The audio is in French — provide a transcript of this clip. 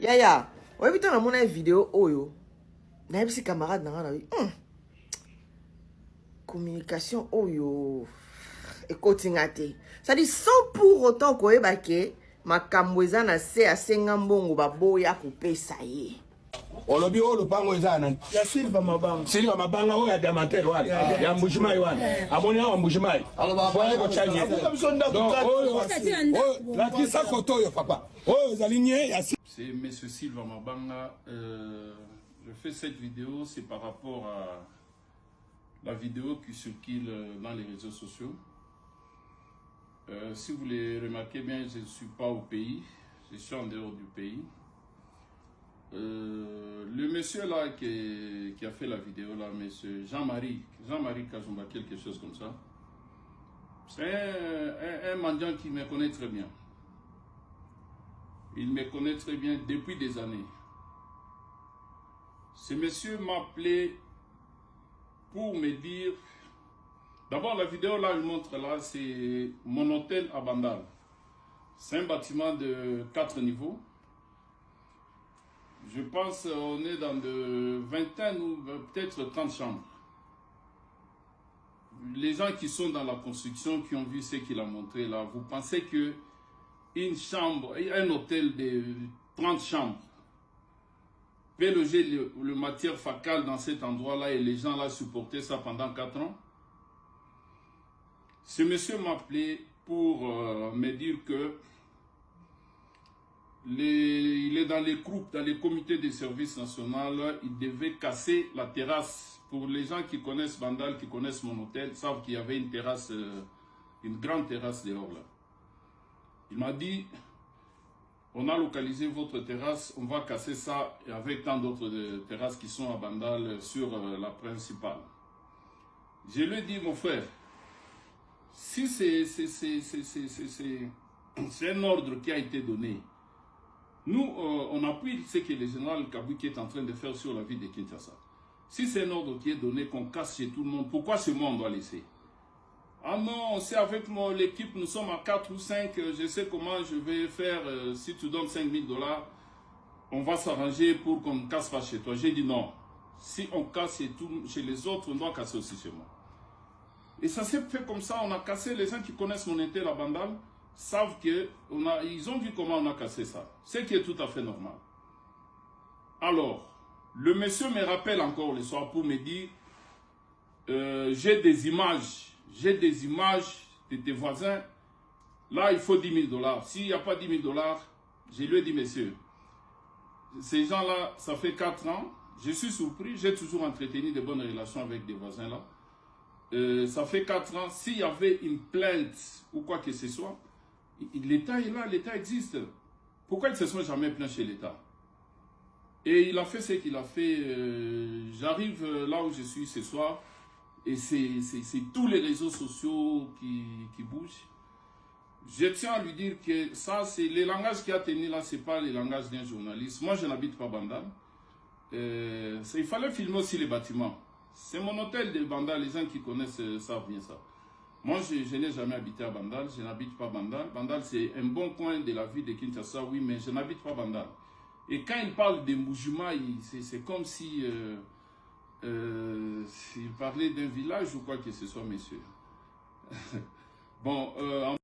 Yaya, oyebi ta na mona vidéo oyo. Na yebisi camarade na ngana wi. Communication oyo. Ekotinga te. Ça dit sans pour autant koyeba ke makambo eza na se asenga mbongo baboya kopesa ye. Olobi o lupango eza nani? Ya Silva Mabanga. Silva Mabanga o ya Diamantel wale. Ya Mbujimayi wale. Amoni awa Mbujimayi. Wale ko change. Donc oyo la kisa koto yo papa. Oyo zalinye ya C'est monsieur Silva Mabanga. Je fais cette vidéo, c'est par rapport à la vidéo qui circule dans les réseaux sociaux. Si vous les remarquez bien, je ne suis pas au pays, je suis en dehors du pays. Le monsieur là qui a fait la vidéo là, monsieur Jean-Marie Kazumba, quelque chose comme ça, c'est un mendiant qui me connaît très bien. Il me connaît très bien depuis des années. Ce monsieur m'a appelé pour me dire... D'abord, la vidéo là, il montre là, c'est mon hôtel à Bandal. C'est un bâtiment de 4 niveaux. Je pense qu'on est dans de vingtaine ou peut-être 30 chambres. Les gens qui sont dans la construction, qui ont vu ce qu'il a montré là, vous pensez que une chambre, un hôtel de 30 chambres, peut loger le matière facale dans cet endroit-là et les gens là supporter ça pendant 4 ans? Ce monsieur m'a appelé pour me dire que il est dans les groupes, dans les comités de service national, il devait casser la terrasse. Pour les gens qui connaissent Bandal, qui connaissent mon hôtel, savent qu'il y avait une terrasse, une grande terrasse dehors là. Il m'a dit, on a localisé votre terrasse, on va casser ça avec tant d'autres terrasses qui sont à Bandal sur la principale. Je lui ai dit, mon frère, si c'est un ordre qui a été donné, nous, on appuie ce que le général Kabouki est en train de faire sur la ville de Kinshasa. Si c'est un ordre qui est donné, qu'on casse chez tout le monde, pourquoi ce monde on doit laisser? Ah non, c'est avec l'équipe, nous sommes à 4 ou 5, je sais comment je vais faire, si tu donnes 5 000 $, on va s'arranger pour qu'on ne casse pas chez toi. J'ai dit non, si on casse chez les autres, on doit casser aussi chez moi. Et ça s'est fait comme ça, on a cassé, les gens qui connaissent mon hôtel à Bandal savent que ils ont vu comment on a cassé ça. Ce qui est tout à fait normal. Alors, le monsieur me rappelle encore le soir pour me dire, j'ai des images de tes voisins, là il faut 10 000 $. S'il n'y a pas 10 000 $, je lui ai dit, monsieur, ces gens-là, ça fait 4 ans, je suis surpris, j'ai toujours entretenu de bonnes relations avec des voisins là. Ça fait 4 ans, s'il y avait une plainte ou quoi que ce soit, l'État est là, l'État existe. Pourquoi ils ne se sont jamais plaints chez l'État? Et il a fait ce qu'il a fait. J'arrive là où je suis ce soir, et c'est tous les réseaux sociaux qui bougent. Je tiens à lui dire que ça, c'est le langage qui a tenu là, ce n'est pas le langage d'un journaliste. Moi, je n'habite pas Bandal. Il fallait filmer aussi les bâtiments. C'est mon hôtel de Bandal, les gens qui connaissent savent bien ça. Moi, je n'ai jamais habité à Bandal, je n'habite pas Bandal. Bandal, c'est un bon coin de la ville de Kinshasa, oui, mais je n'habite pas Bandal. Et quand il parle de Mbujimayi, c'est comme si il parlait d'un village ou quoi que ce soit, messieurs. Bon,